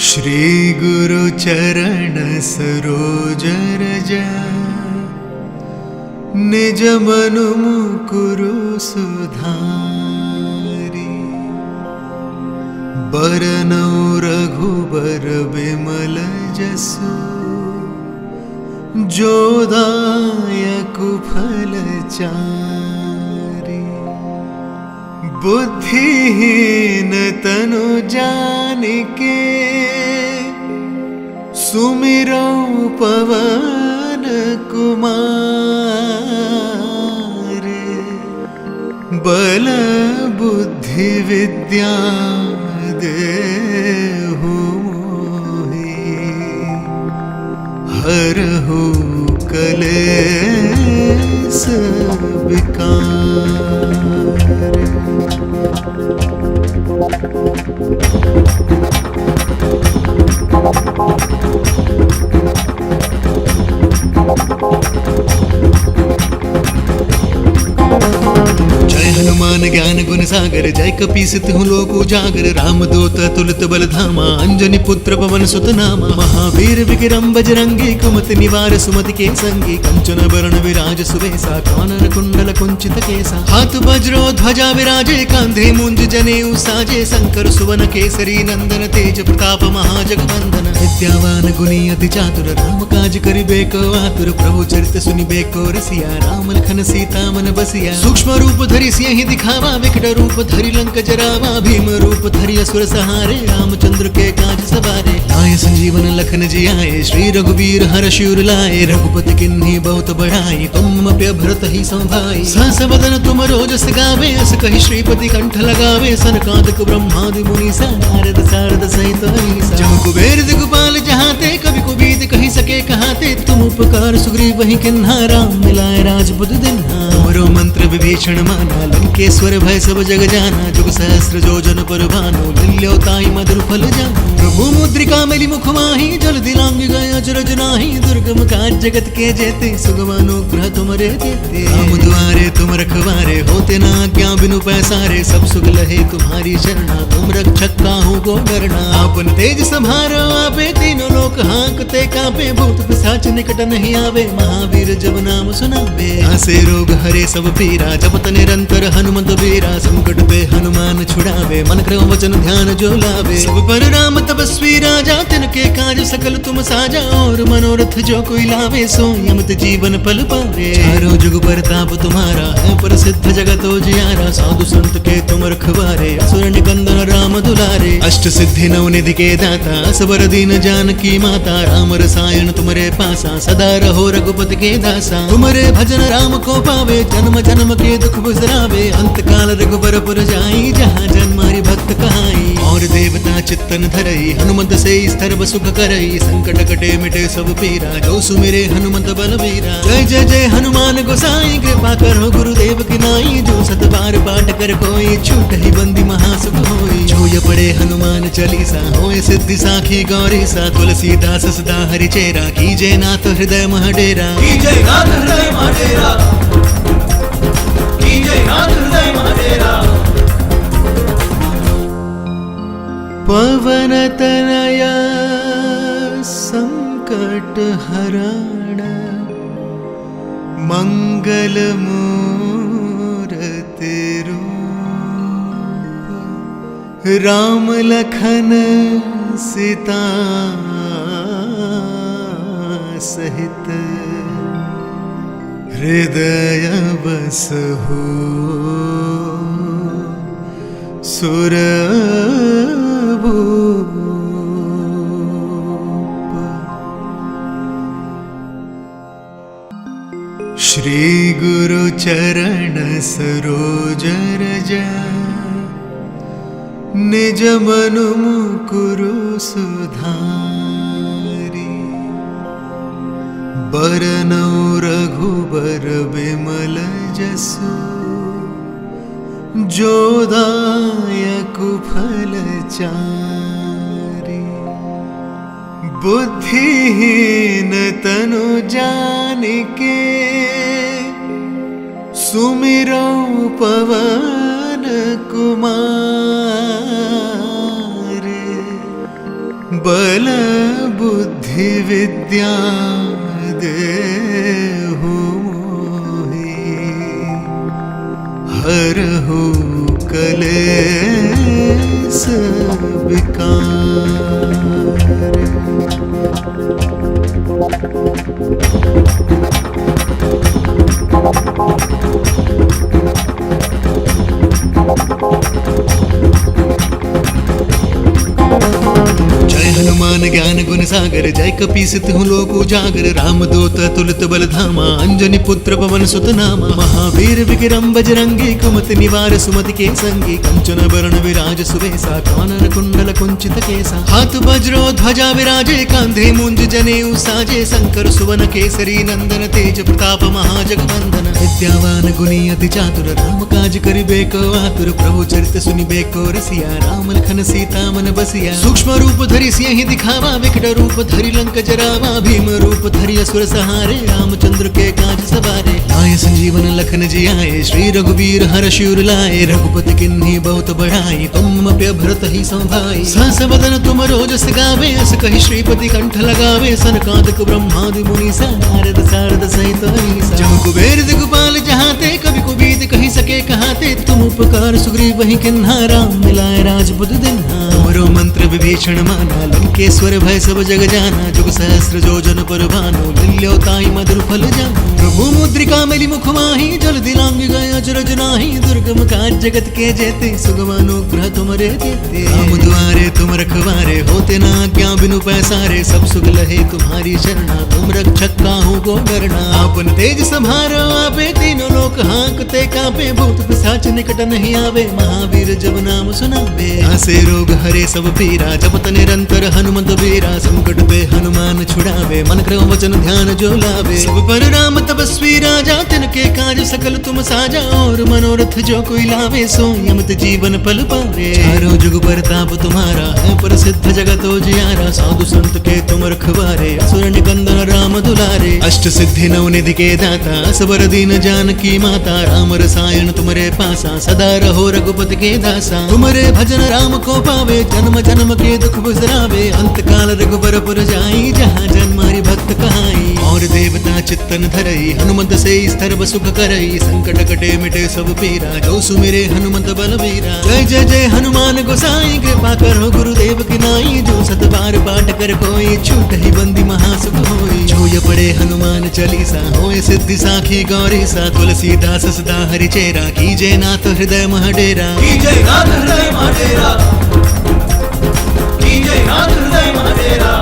श्री गुरु चरण सरोज रज निज मनु मुकुरु सुधारी बरनौ रघुबर बिमल जसु जोदायक फल चारि बुद्धिहीन तनु जानिके सुमिरौ पवन कुमार बल बुद्धि विद्या देहु मोहि हरहु कलेस विकार। जय हनुमान ज्ञान गुण सागर जय कपीस तिहु लोक उजागर रामदूत तुलित बल धामा अंजनी पुत्र पवन सुत नामा महावीर विक्रम बजरंगी कुमति निवार सुमति के संगी कंचन बरण विराज सुबेसा कानन कुंडल कुंचित केसा हाथ वज्रो ध्वजा विराजे कांधे मुंज जनेऊ साजे शंकर सुवन केसरी नंदन तेज प्रताप महाजगवंदन विद्यावान गुणी अति चातुर राम काज करिबे को आतुर प्रभु चरित सुनिबे को रसिया राम लखन सीता मन बसिया सूक्ष्म रूप धरि सियहि दिखावा विकट रूप धरि लंक जरावा भीम रूप धरि असुर सहारे रामचंद्र के काज सवारे लाए संजीवन लखन जियाए श्री रघुवीर हर्ष उर लाए रघुपति किन्हीं बहुत बढ़ाई तुम प्य भरत ही संभाई सहस वदन तुम रोजस गावे अस कहि श्रीपति कंठ लगावे सनकादिक ब्रह्मादि मुनीसा नारद सारद सहित अहीसा जम कुबेर दिगपाल जहाते कवि कुबीत कहि सके कहाते तुम उपकार सुग्रीव वही किन्हा राम मिलाए राजपुत दिन्हा तुमरो मंत्र विभीषण माना लंकेश्वर भय सब जग जाना जुग सहस्र जोजन पर भानु लील्योताई मधुर फल जानु प्रभु मुद्रिका मेली मुख माही जल दिलांग गए अचरज नाही दुर्गम काज जगत के जेते सुगमानुग्रह तुमरे देते राम दुआरे तुम रखवारे होते ना आज्ञा बिनु पैसारे सब सुख लहे तुम्हारी शरणा तुम रक्षक काहू को डरना आपन तेज सम्हारो आपे तीनों लोक हांकते कांपे भूत पिशाच निकट नहीं आवे महावीर जब नाम सुनावे हासे रोग हरे सब पीरा जपत निरंतर हनुमत वीरा संकट पे हनुमान छुड़ावे मन क्रम वचन ध्यान जो लावे सब पर राम तपस्वी राजा तिनके काज सकल तुम साजा और मनोरथ जो कोई लावे सो यमत जीवन पल पावे चारों जुग परताप तुम्हारा है प्रसिद्ध जगत उजियारा साधु संत के तुम रखवारे असुर निकंदन राम दुलारे अष्ट सिद्धि नव निधि के दाता असबर दीन जानकी माता राम रसायन तुमरे पासा सदा रहो रघुपति के दासा तुमरे भजन राम को पावे जन्म जन्म के दुख बिसरावे अंत काल रघुबर पुर जाई जहाँ जन्मारी भक्त कहाई और देवता चित्तन धरई हनुमत से सर्व सुख करई संकट कटे मिटे सब पीरा जो सुमिरे हनुमत बलबीरा जय जय जय हनुमान गोसाई कृपा करो गुरुदेव की नाई जो सत बार पाठ कर कोई छूट ही बंदी महासुख होई जो ये पढ़े हनुमान चालीसा होए सिद्धि साखी गौरी सा तुलसीदास सदा हरि चेरा कीजे नाथ हृदय महडेरा कीजे नाथ हृदय महडेरा कीजे नाथ हृदय महडेरा पवन तनया संकट हरण मंगल मूर्ति रूप राम लखन सीता सहित हृदय बसहु सुरभूप। श्री गुरु चरण सरोज रज निज मनु मुकुरु सुधारी बरनौ रघुबर बिमल जसु जोदायक फल चारि बुद्धिहीन तनु जानिके सुमिरौ पवन कुमार बल बुद्धि विद्या देहु मोहि, हरहु कलेस विकार। जय हनुमान ज्ञान गुण सागर, जय कपीस तिहुँ लोक उजागर। राम दूत तुलित बल धामा, अंजनी पुत्र पवन सुत नामा। महावीर विक्रम बजरंगी, कुमति निवार सुमति के संगी। कंचन बरण विराज सुबेसा, कानन कुंडल कुंचित केसा। हाथ वज्रो ध्वजा विराजे, कांधे मुंज जनेऊ साजे। शंकर सुवन केसरी नंदन, तेज प्रताप महाजगवंदन। विद्यावान गुणी अति चातुर, राम काज करिबे को आतुर। प्रभु चरित सुनिबे को रसिया, राम लखन सीता मन बसिया। सूक्ष्म रूप धरि सियहि दिखावा, विकट रूप धरि लंक जरावा। भीम रूप धरि असुर सहारे, रामचंद्र के काज सवारे। आए संजीवन लखन जियाए, श्री रघुवीर हर्ष उर लाए। रघुपति किन्हीं बहुत बढ़ाई, तुम प्य भरत ही संभाई। सहस वदन तुम रोजस गावे, अस कहि श्रीपति कंठ लगावे। सनकादिक ब्रह्मादि मुनीसा, नारद सारद सहित अहीसा। जम कुबेर दिगपाल जहाते, कवि कुबीत कहि सके कहाते। तुम उपकार सुग्रीव ही किन्हा, राम मिलाए राजपुत दिन्हा। तुमरो मंत्र विभीषण माना, लंकेश्वर भय सब जग जाना। जुग सहस्र जो जन पर भानु, लील्यो ताहि मधुर फल जानु। प्रभु मुद्रिका मेली मुख माहि, जल दिलांग गए अचरज नाही। दुर्गम काज जगत के जेते, सुगम अनुग्रह तुमरे देते। राम दुआरे तुम रखवारे, होते न आज्ञा बिनु पैसारे। सब सुख लहे तुम्हारी शरणा, तुम रक्षक काहू को डरना। आपन तेज सम्हारो आपे, तीनों लोक हांकते कांपे। भूत पिशाच निकट नहीं आवे, महावीर जब नाम सुनावे। आसे रोग हरे सब पीरा, जपत निरंतर हनुमत बीरा। संकट पे हनुमान छुड़ावे, मन क्रम वचन ध्यान जो लावे। सब पर राम तपस्वी राजा, तिनके काज सकल तुम साजा। और मनोरथ जो कोई लावे, सोई अमित जीवन पल पावे। चारों जुग परताप तुम्हारा, है प्रसिद्ध जगत उजियारा। साधु संत के तुम रखवारे, असुर निकंदन राम दुलारे। अष्ट सिद्धि नव निधि के दाता, असबर दीन जानकी माता। राम रसायन तुमरे पासा, सदा रहो रघुपति के दासा। तुमरे भजन राम को पावे, जन्म जन्म के दुख बिसरावे। अंत काल रघुबर पुर जाई, जहाँ जन्मारी भक्त कहाई। और देवता चित्तन धरई, हनुमत से सर्व सुख करई। संकट कटे मिटे सब पीरा, जो सुमिरे हनुमत बलबीरा। जय जय जय हनुमान गोसाई, कृपा करो गुरुदेव की नाई। जो सत बार पाठ कर कोई, छूट ही बंदी महासुख होई। जो ये पढ़े हनुमान चालीसा, होए सिद्धि साखी गौरी सा। तुलसीदास सदा हरि चेरा, कीजे नाथ हृदय मह डेरा। कीजे नाथ हृदय मह डेरा, कीजे नाथ हृदय मह डेरा।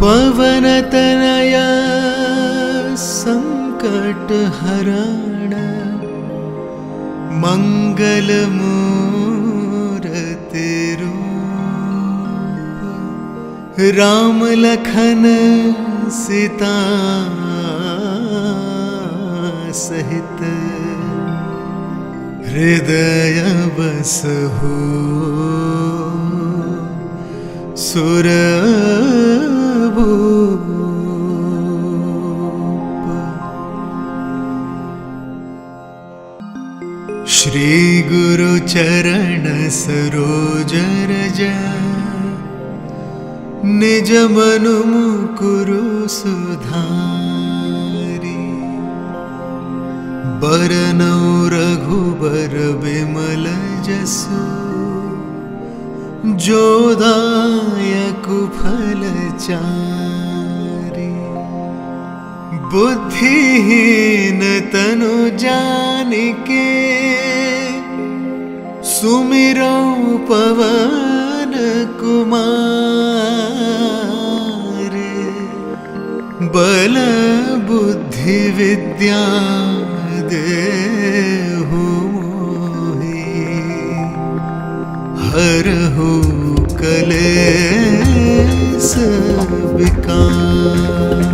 पवन तनया संकट हरण, मंगल मूरति रूप। राम लखन सीता सहित, हृदय बसहु सुरभूप। श्री गुरु चरण सरोज रज, निज मनु मुकुरु सुधारी। बरनौ रघुबर बिमल जसु, जो दायकु फल चारि। बुद्धिहीन तनु जानिके, सुमिरौ पवन कुमार। बल बुद्धि विद्या देहु मोहि, हरहु कलेस विकार।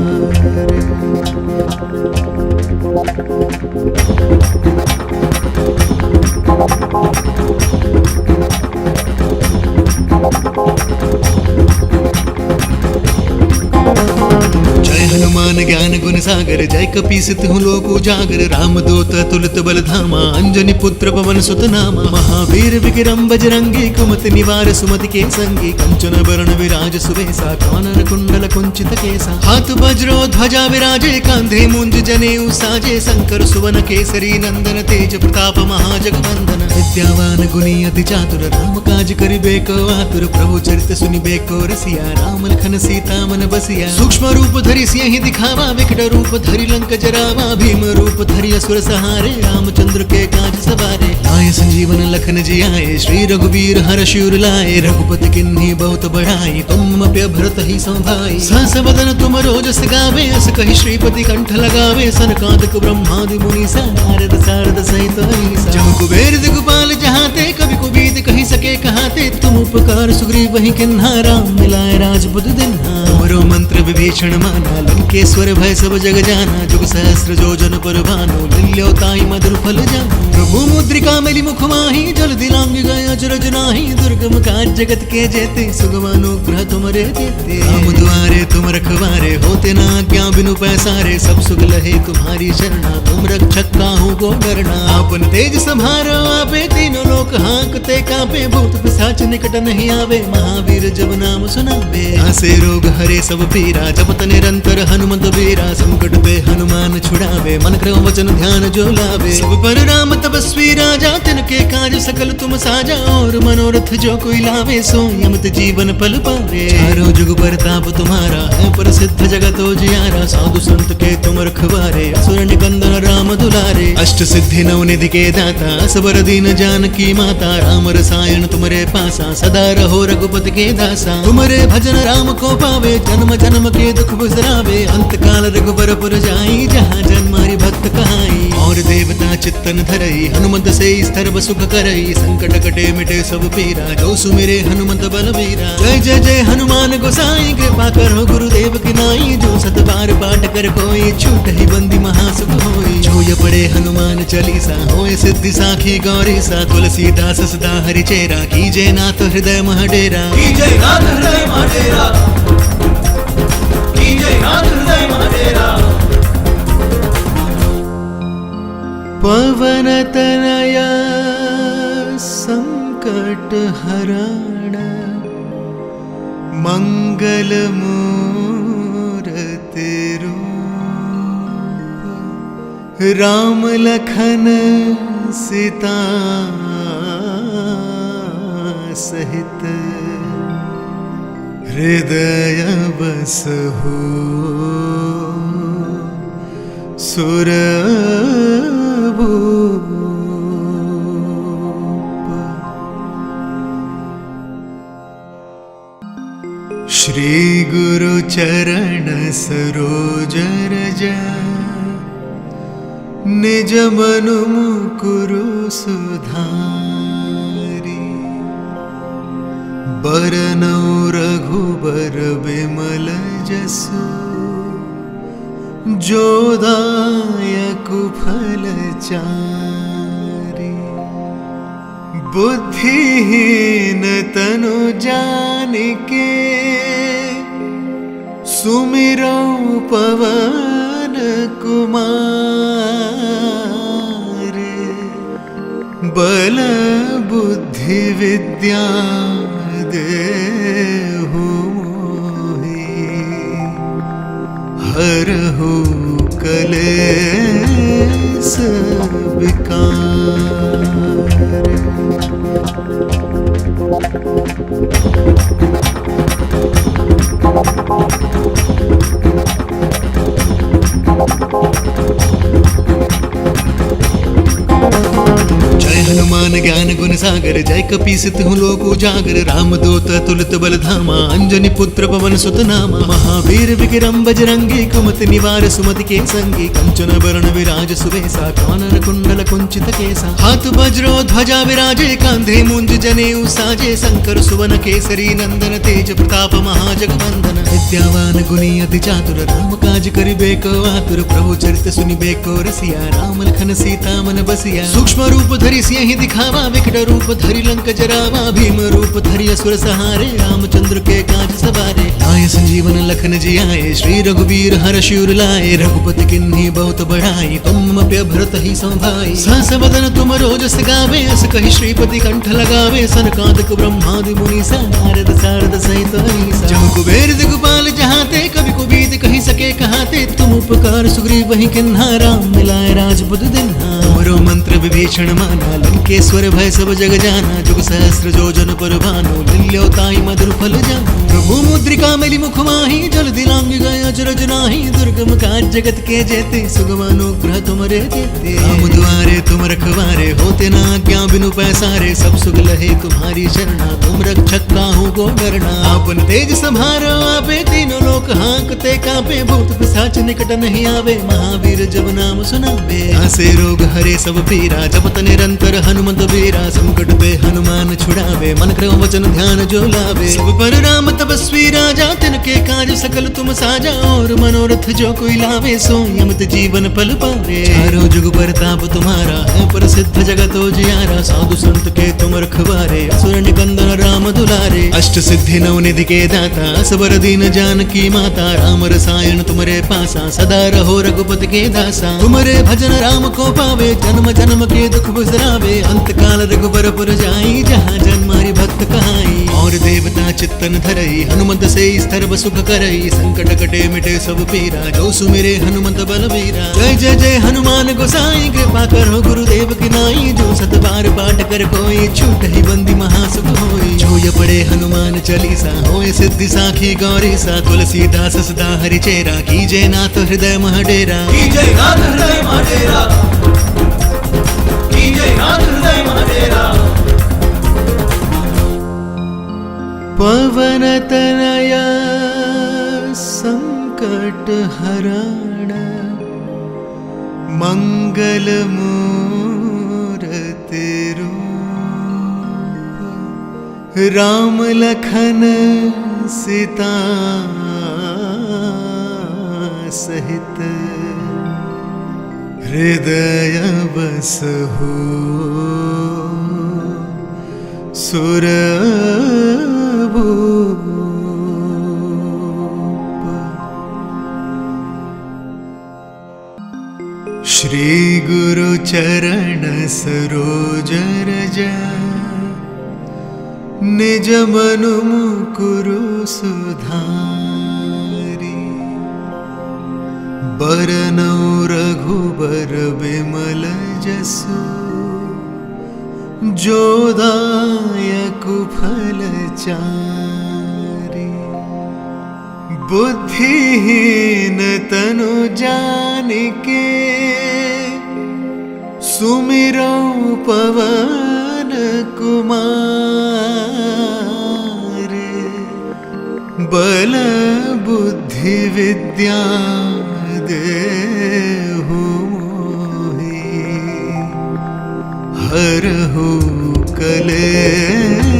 जय हनुमान ज्ञान गुण सागर, जय जय कपीस तिहु लोक उजागर राम दूत तुलित बल धामा अंजनी पुत्र पवन सुत नामा महावीर विक्रम बजरंगी कुमति निवार सुमति के संगी कंचन वरण विराज सुवेसा कानन कुंडल कुंचित केसा हाथ वज्रो ध्वजा विराजे कांधे मुंज जनेऊ साजे शंकर सुवन केसरी नंदन तेज प्रताप महाजगवंदन विद्यावान गुणी अति चातुर राम काज करिबेको आतुर प्रभु चरित सुनिबेको रसिया राम लखन सीता मन बसिया सूक्ष्म रूप धरि सिंह दिखावा विकट रूप धरि लंक जरावा भीम रूप धरि असुर सहारे रामचंद्र के काज सवारे आय संजीवन लखन जियाए श्री रघुवीर हर शिवर लाए रघुपति किन्ही बहुत बढ़ाई तुम प्य भरत ही संभाई सहस बदन तुम रोजस गावे अस कहि श्रीपति कंठ लगावे सनकादिक ब्रह्मादि मुनीसा नारद सारद सहित अहिसा जम कुबेर दिगपाल जहाते कवि कुबीद कहि सके कहाते तुम उपकार सुग्रीव वही किन्हा राम मिलाए राजपुत दिन्हा तुमरो मंत्र विभीषण माना लंकेश्वर भय सब जग जाना जुग सहस्र जोजन पर भानु लील्यो ताई मधुर फल जानु प्रभु मुद्रिका मिली मुख माही जल दिलांग गए अजरज नाही दुर्गम काज जगत के जेते सुगम अनुग्रह तुमरे देते राम द्वारे तुम रखवारे होते ना आज्ञा बिनु पैसारे सब सुख लहे तुम्हारी शरणा तुम रक्षक काहू को डरना आपन तेज संभारो आपे तीनों लोक हांकते कांपे भूत पिशाच निकट नहीं आवे महावीर जब नाम सुनावे आसे रोग हरे सब पीरा जपत निरंतर हनुमत बीरा संकट पे हनुमान छुड़ावे मन क्रम वचन ध्यान जो लावे सब पर राम तपस्वी राजा तिनके काज सकल तुम साजा और मनोरथ जो कोई लावे सो यमत जीवन पल पावे चारों जुग परताप तुम्हारा है प्रसिद्ध जगत उजियारा साधु संत के तुम रखवारे असुर निकंदन राम दुलारे अष्ट सिद्धि नव निधि के दाता असबर दीन जानकी माता राम रसायन तुमरे पासा सदा रहो रघुपति के दासा तुमरे भजन राम को पावे जन्म जन्म के दुख बिसरावे अंत काल रघुबर पुर जाई जहाँ जन्म हरि भक्त कहाई और देवता चित्तन धरई हनुमत से सर्व सुख करई संकट कटे मिटे सब पीरा जो सुमिरे हनुमत बलबीरा जय जय जय हनुमान गोसाई कृपा करो गुरुदेव की नाई जो सत बार पाठ कर कोई छूट ही बंदी महासुख होई जो ये पढ़े हनुमान चालीसा होए सिद्धि साखी गौरी सा तुलसीदास सदा हरि चेरा कीजे नाथ हृदय महडेरा कीजे नाथ हृदय महडेरा कीजे नाथ हृदय महडेरा पवन तनया संकट हरण मंगल मूर्ति रूप राम लखन सीता सहित हृदय बसहु सुरभूप श्री गुरु चरण सरोज रज निज मनु मुकुरु सुधारी बरनौ रघुबर विमल जसु जो दायक फल चारि बुद्धिहीन तनु जानिके सुमिरो पवन कुमार बल बुद्धि विद्या देहु हरहु कलेस विकार जय हनुमान ज्ञान गुण सागर जय कपीस तिहु लोक उजागर राम दूत तुलित बल धामा अंजनी पुत्र पवन सुत नामा महावीर विक्रम बजरंगी कुमति निवार सुमति के संगी कंचन वरण विराज सुवेसा कानन कुंडल कुंचित केसा हाथ वज्रो ध्वजा विराजे कांधे मुंज जनेऊ साजे शंकर सुवन केसरी नंदन तेज प्रताप महाजगवंदन विद्यावान गुणी अति चातुर राम काज करिबेको आतुर प्रभु चरित सुनिबेको रसिया राम लखन सीता मन बसिया सूक्ष्म रूप धरि सिंह दिखावा दिखावा विकट रूप धरि लंक जरावा भीम रूप धरि असुर सहारे रामचंद्र के काज सवारे आए संजीवन लखन जी आए श्री रघुवीर हर शिवर लाए रघुपति किन्हीं बहुत बढ़ाई तुम प्य भरत ही संभाई सहस बदन तुम रोजस गावे अस कहि श्रीपति कंठ लगावे सनकादिक ब्रह्मादि मुनीसा नारद सारद सहित अहीसा जहाँ कुबेर दिगपाल जहाते कवि कुबीत कही सके कहाते तुम उपकार सुग्रीव वही किन्हा राम मिलाए राजपुत दिन्हा तुमरो मंत्र विभीषण माना लंकेश्वर भय सब जग जाना जुग सहस्र जो जन पर भानु लील्यो ताई मधुर फल जानु प्रभु मुद्रिका मिली मुख माही जल दिलांग गए अचरज नाही दुर्गम काज जगत के जेते सुगम अनुग्रह तुमरे देते राम दुआरे तुम रखवारे होते ना आज्ञा बिनु पैसारे सब सुख लहे तुम्हारी शरणा तुम रक्षक काहू को डरना आपन तेज संभारो आपे तीनों लोक हांकते कापे भूत पिशाच निकट नहीं आवे महावीर जब नाम सुनावे आसे रोग हरे सब पीरा जपत निरंतर हनुमत बीरा संकट पे हनुमान छुड़ावे मन क्रम वचन ध्यान जो लावे सब पर राम तपस्वी राजा तिनके काज सकल तुम साजा और मनोरथ जो कोई लावे सो यमत जीवन पल पावे चारों जुग परताप तुम्हारा है प्रसिद्ध जगत जियारा साधु संत के तुम रखवारे असुर निकंदन राम दुलारे अष्ट सिद्धि नवनिधि के दाता असबर दीन जानकी माता राम रसायन तुमरे पासा सदा रहो रघुपति के दासा तुमरे भजन राम को पावे जन्म जन्म के दुख बिसरावे अंत काल रघुबर पुर जाई जहाँ जन्मारी भक्त कहाई और देवता चित्तन धरई हनुमत से स्तर सुख करई संकट कटे मिटे सब पीरा जो सुमिरे हनुमत बलबीरा जय जय जय हनुमान गोसाई कृपा करो गुरुदेव की नाई जो सत बार पाठ कर कोई छूट ही बंदी महासुख होई जो ये पढ़े हनुमान चालीसा होए सिद्धि साखी गौरी सा तुलसीदास सदा हरि चेरा कीजे नाथ हृदय महडेरा कीजे नाथ हृदय महाडेरा कीजे नाथ हृदय महाडेरा पवन तनया संकट हरण मंगल मूर्ति रूप राम लखन सीता सहित हृदय बसहु सुरभूप श्री गुरु चरण सरोज रज निज मनु मुकुरु सुधारी बरनौ रघुबर बिमल जसु जोदायक फल चारि बुद्धिहीन तनु जानिके सुमिरौ पवन कुमार बल बुद्धि विद्या देहु हरहु कलेस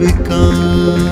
विकार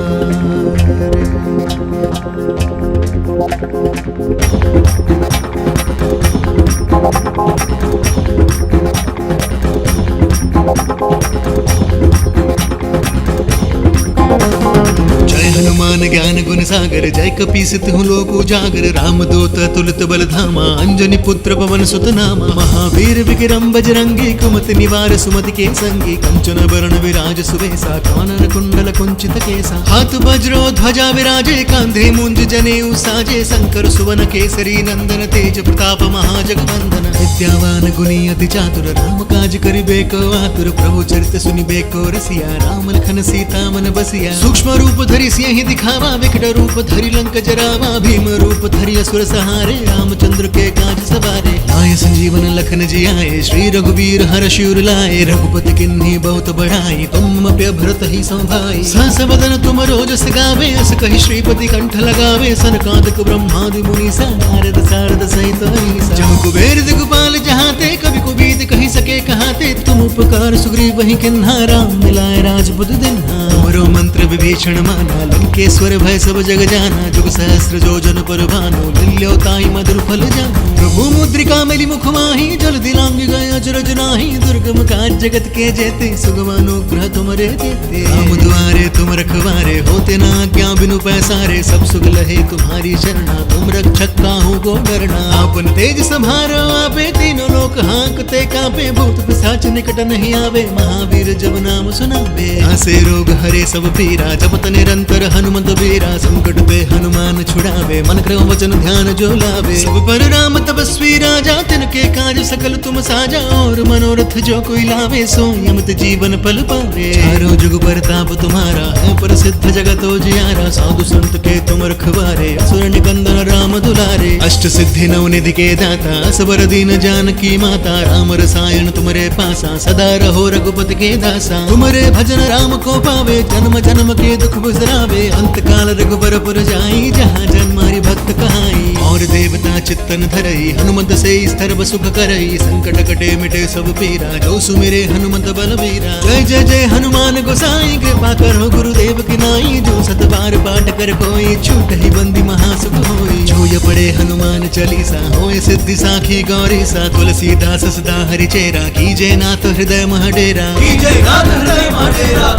जय हनुमान ज्ञान गुण सागर जय कपीसित हूँ लोक उजागर राम दूत तुलित बल धामा अंजनी पुत्र पवन सुत नामा महावीर विक्रम बजरंगी कुमति निवार सुमति के संगी कंचन वरण विराज सुवेसा कानन कुंडल कुंचित केसा हाथ वज्रो ध्वजा विराजे कांधे मुंज जनेऊ साजे शंकर सुवन केसरी नंदन तेज प्रताप महाजगवंदन विद्यावान गुणी अति चातुर राम काज करिबे को आतुर प्रभु चरित सुनिबे को रसिया राम लखन सीता मन बसिया सूक्ष्म रूप धरि सिंह दिखावा विकट रूप धरि लंक जरावा भीम रूप धरि असुर सहारे रामचंद्र के काज सवारे आए संजीवन लखन जी आए श्री रघुवीर हर शिवर लाए रघुपति किन्हीं बहुत बढ़ाई तुम प्य भरत ही संभाई सहस बदन तुम रोजस गावे अस कहि श्रीपति कंठ लगावे सनकादिक ब्रह्मादि मुनीसा नारद सारद सहित अहीसा जहाँ कुबेर दिगपाल जहाते कवि कुबीत कही सके कहाते तुम उपकार सुग्रीव वही किन्हा राम मिलाए राजपुत दिन्हा तुमरो मंत्र विभीषण माना लंकेश्वर भय सब जग जाना जुग सहस्र जो जन पर भानु लील्यो ताई मधुर फल जानु प्रभु मुद्रिका मुद्रिका मिली मुख माही जल दिलांग गए अजरज नाही दुर्गम काज जगत के जेते सुगम अनुग्रह तुमरे देते राम द्वारे तुम रखवारे होते ना क्या बिनु पैसारे सब सुख लहे तुम्हारी शरणा तुम रक्षक काहू को डरना आपन तेज संभारो आपे तीनों लोक हाँकते कापे भूत पिशाच निकट नहीं आवे महावीर जब नाम सुनावे आसे रोग हरे सब पीरा जपत निरंतर हनुमत बीरा संकट पे हनुमान छुड़ावे मन क्रम वचन ध्यान जो लावे सब पर राम तपस्वी राजा तिनके काज सकल तुम साजा और मनोरथ जो कोई लावे सो यमत जीवन पल पावे चारों जुग परताप तुम्हारा है प्रसिद्ध जगत उजियारा साधु संत के तुम रखवारे असुर निकंदन राम दुलारे अष्ट सिद्धि नव निधि के दाता असबर दीन जानकी माता राम रसायन तुमरे पासा सदा रहो रघुपति के दासा तुमरे भजन राम को पावे जन्म जन्म के दुख बिसरावे अंत काल रघुबर पुर जाई जहाँ जन्मारी भक्त कहाई और देवता चित्तन धरई हनुमत से सर्व सुख करई संकट कटे मिटे सब पीरा जो सुमिरे हनुमत बलबीरा जय जय जय हनुमान गोसाई कृपा करो गुरुदेव की नाई जो सत बार पाठ कर कोई छूट ही बंदी महासुख होई जो ये पढ़े हनुमान चालीसा होए सिद्धि साखी गौरी सा तुलसीदास सदा हरि चेरा कीजे नाथ हृदय महडेरा कीजय नाथ हृदय महाडेरा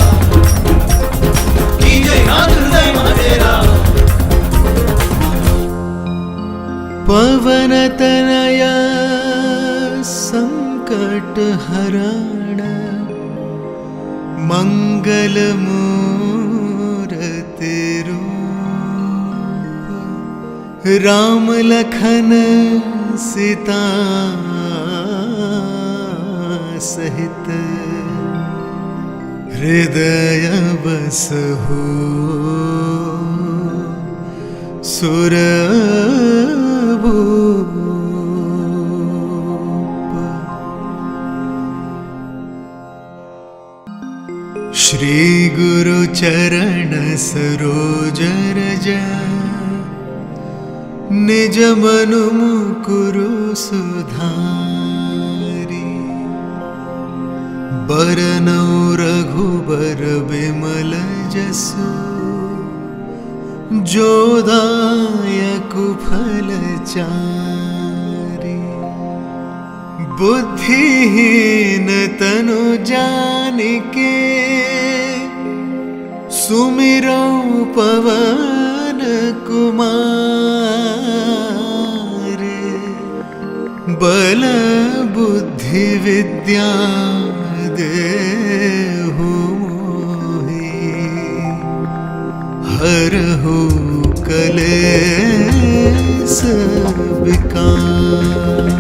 कीजय नाथ हृदय महाडेरा पवन तनया संकट हरण मंगल मूर्ति रूप राम लखन सीता सहित हृदय बसहु सुरभूप श्री गुरु चरण सरोज रज निज मनु मुकुरु सुधारी बरनौ रघुबर बिमल जसु जो दायक फल चारि बुद्धिहीन तनु जानिके सुमिरो पवन कुमार बल बुद्धि विद्या देहु हरहु कलेस विकार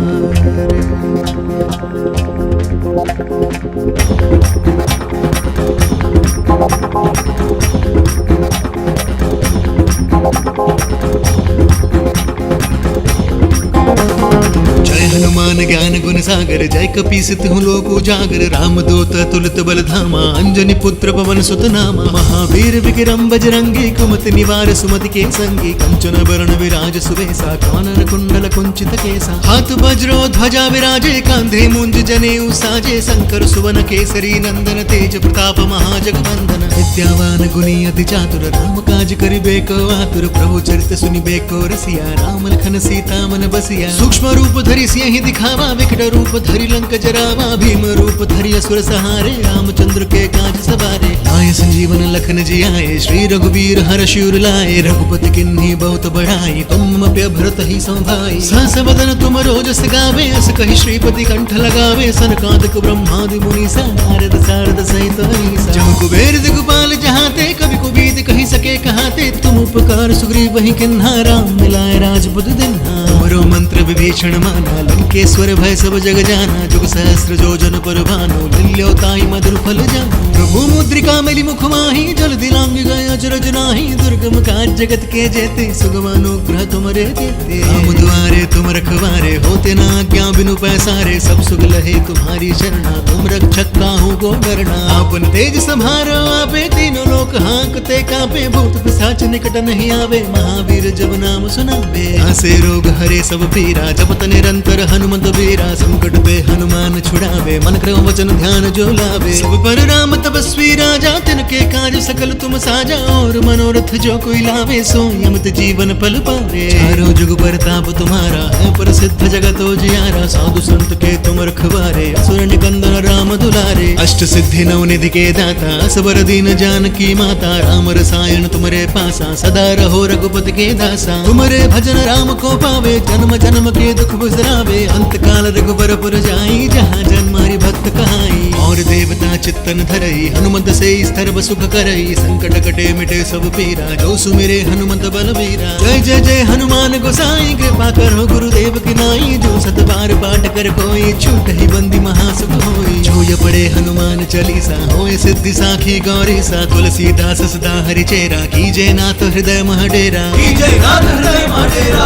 हनुमान ज्ञान गुण सागर जय कपीसित हूँ लोक उजागर राम दूत तुलित बल धामा अंजनी पुत्र पवन सुत नामा महावीर विक्रम बजरंगी कुमति निवार सुमति के संगी कंचन वरण विराज सुवेसा कानन कुंडल कुंचित केसा हाथ वज्रो ध्वजा विराजे कांधे मुंज जनेऊ साजे शंकर सुवन केसरी नंदन तेज प्रताप महाजगवंदन विद्यावान गुणी अति चातुर राम काज करिबे को आतुर प्रभु चरित सुनिबे को रसिया राम लखन सीता मन बसिया सूक्ष्म रूप धरि सिंहि दिखावा विकट रूप धरि लंक जरावा भीम रूप धरि असुर सहारे रामचंद्र के काज सवारे आय संजीवन लखन जी आए श्री रघुवीर हर्ष उर लाए रघुपति किन्हीं बहुत बढ़ाई तुम पे भरत ही संभाई सहस बदन तुम रोजस गावे अस कहि श्रीपति कंठ लगावे सनकादिक ब्रह्मादि मुनीसा नारद सारद सहित अहीसा जम कुबेर दिगपाल जहाते कवि कुबीद कहि सके कहाते तुम उपकार सुग्रीव वही किन्हा राम मिलाए राजपुत दिन्हा मरो मंत्र विभीषण माना लंकेश्वर भय सब जग जाना जुग सहस्र जोजन पर भानु लील्यो ताई मधुर फल जानु प्रभु मुद्रिका मिली मुख माही जल दिलांग गए अजरज नाही दुर्गम काज जगत के जेते सुगम अनुग्रह तुमरे देते राम द्वारे तुम रखवारे होते ना क्या बिनु पैसारे सब सुख लहे तुम्हारी शरणा तुम रक्षक काहू को डरना आपन तेज संभारो आपे तीनों लोक हाँकते कापे भूत पिशाच निकट नहीं आवे महावीर जब नाम सुनावे आसे रोग हरे हरे सब पीरा जपत निरंतर हनुमत बीरा संकट पे हनुमान छुड़ावे मन क्रम वचन ध्यान जो लावे सब पर राम तपस्वी राजा तिनके काज सकल तुम साजा और मनोरथ जो कोई लावे सो यमत जीवन पल पावे चारों जुग परताप तुम्हारा है प्रसिद्ध जगत जियारा साधु संत के तुम रखवारे असुर निकंदन राम दुलारे अष्ट सिद्धि नवनिधि के दाता सबर दीन जानकी माता राम रसायन तुम्हारे पासा सदा रहो रघुपति के दासा तुम्हारे भजन राम को पावे जन्म जन्म के दुख बिसरावे अंत काल रघुबर पुर जाई जहाँ जन्मारी भक्त कहाई और देवता चित्तन धरई हनुमत से सर्व सुख करई संकट कटे मिटे सब पीरा जो सुमिरे हनुमत बलबीरा जय जय जय हनुमान गोसाई कृपा करो गुरुदेव की नाई जो सत बार पाठ कर कोई छूट ही बंदी महासुख होई छूय पड़े हनुमान चालीसा होए सिद्धि साखी गौरी सा तुलसीदास सदा हरि चेरा कीजे नाथ हृदय महडेरा कीजय नाथ हृदय महाडेरा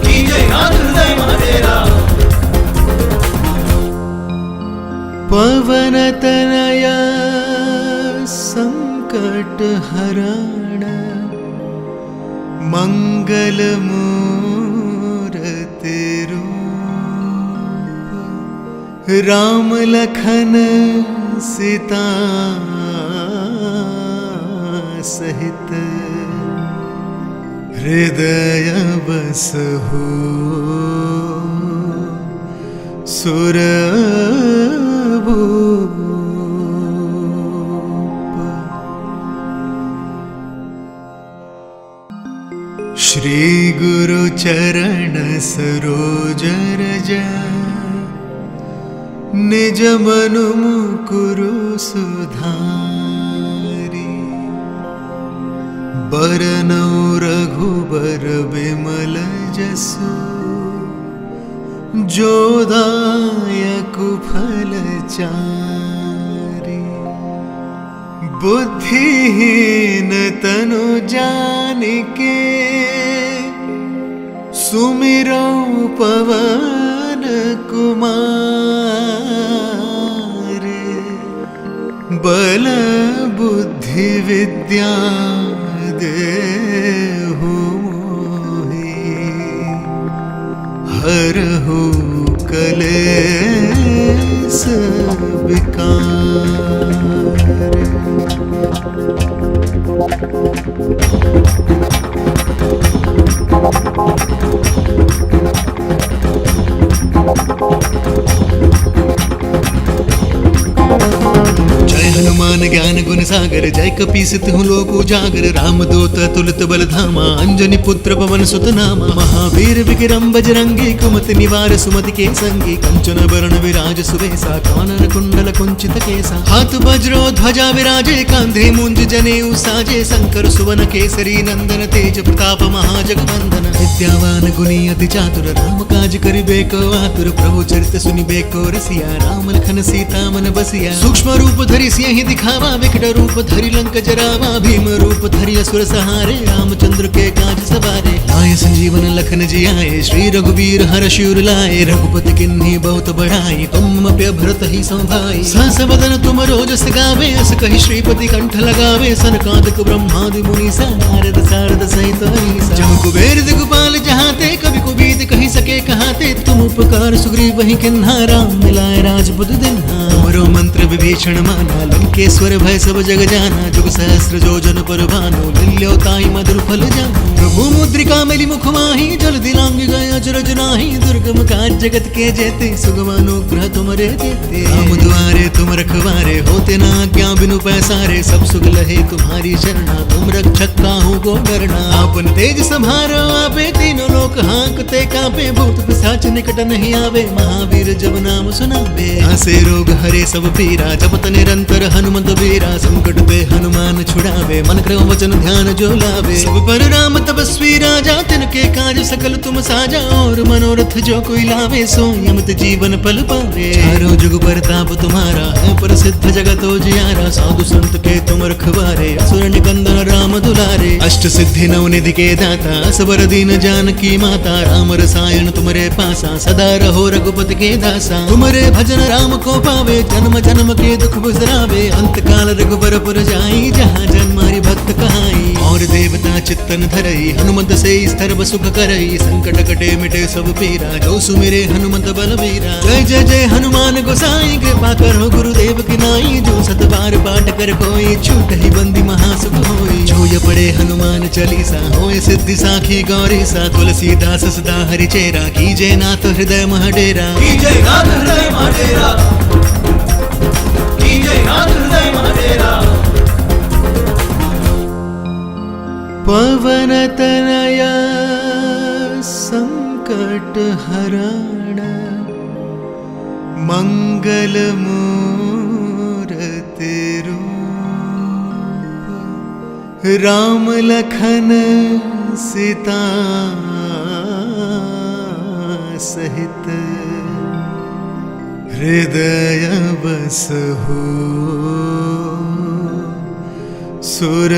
कीजय नाथ हृदय महाडेरा पवन तनया संकट हरण मंगल मूर्ति रूप राम लखन सीता सहित हृदय बसहु सुरभूप श्री गुरु चरण सरोज रज निज मनु मुकुरु सुधारी बरनौ रघुबर बिमल जसु जोदायक फल चारि बुद्धिहीन तनु जानिके सुमिरौ पवन कुमार बल बुद्धि विद्या देहु हरहु कलेस विकार जय हनुमान ज्ञान गुण सागर जय कपीस तिहु लोक उजागर राम दूत तुलित बल धामा अंजनी पुत्र पवन सुत नामा महावीर विक्रम बजरंगी कुमति निवार सुमति के संगी कंचन बरण विराज सुबेसा कानन कुंडल कुंचित केसा हाथ वज्रो ध्वजा विराजे कांधे मुंज जनेऊ साजे शंकर सुवन केसरी नंदन तेज प्रताप महाजगवंदन विद्यावान गुणी अति चातुर राम काज करिबे को आतुर प्रभु चरित सुनिबे को रसिया राम लखन सीता मन बसिया सूक्ष्म रूप धरि सियहि दिखावा विकट रूप धरि लंक जरावा भीम रूप धरि असुर सहारे रामचंद्र के काज सवारे आए संजीवन लखन जियाए श्री रघुवीर हर्ष उर लाए रघुपति किन्हीं बहुत बढ़ाई तुम प्य भरत ही संभाई सहस बदन तुम रोजस गावे अस कहि श्रीपति कंठ लगावे सनकादिक ब्रह्मादि मुनीसा नारद सारद सहित अहीसा जम कुबेर दिगपाल जहाते कवि कुबीत कहि सके कहाते तुम उपकार सुग्रीव वही किन्हा राम मिलाए राजपुत दिन्हा तुमरो मंत्र विभीषण माना लंकेश्वर भय सब जग जाना जुग सहस्र जो जन पर भानु लील्यो ताई मधुर फल जानु प्रभु मुद्रिका मिली मुख माही जल दिलांग गए अचरज नाही दुर्गम काज जगत के जेते सुगम अनुग्रह तुमरे देते राम दुआरे तुम रखवारे होते ना आज्ञा बिनु पैसारे सब सुख लहे तुम्हारी शरणा तुम रक्षक काहू को डरना आपन तेज संहारो आपे तीनों लोक हांकते कापे भूत पिशाच निकट नहीं आवे महावीर जब नाम सुनावे हंसे रोग हरे सब पीरा जपत निरंतर हनुमत बीरा संकट पे हनुमान छुड़ावे मन क्रम वचन ध्यान जो लावे सब पर राम तपस्वी राजा तिनके काज सकल तुम साजा और मनोरथ जो कोई लावे सो यमत जीवन पल पावे चारों जुग परताप तुम्हारा है प्रसिद्ध जगत जियारा साधु संत के तुम रखवारे असुर निकंदन राम दुलारे अष्ट सिद्धि नवनिधि के दाता सबर दीन जानकी माता राम रसायन तुम्हारे पासा सदा रहो रघुपति के दासा, तुम्हारे भजन राम को पावे, जन्म जन्म के दुख बिसरावे। अंत काल रघुबर पुर जाई, जहाँ जन्मारी भक्त कहाई। और देवता चित्तन धरई, हनुमंत से सर्व सुख करई। संकट कटे मिटे सब पीरा, जो सुमिरे हनुमंत बलबीरा। जय जय जय हनुमान गोसाई, कृपा करो गुरुदेव की नाई। जो सत बार पाठ कर कोई, छूट ही बंदी महासुख होई। जो ये पढ़े हनुमान चालीसा, होए सिद्धि साखी गौरी सा। तुलसीदास सदा हरि चेरा, कीजे नाथ हृदय मह डेरा। कीजे नाथ हृदय मह डेरा, कीजे नाथ हृदय मह डेरा। पवन तनया संकट हरण, मंगल मूर्ति रूप। राम लखन सीता सहित, हृदय बसहु सुर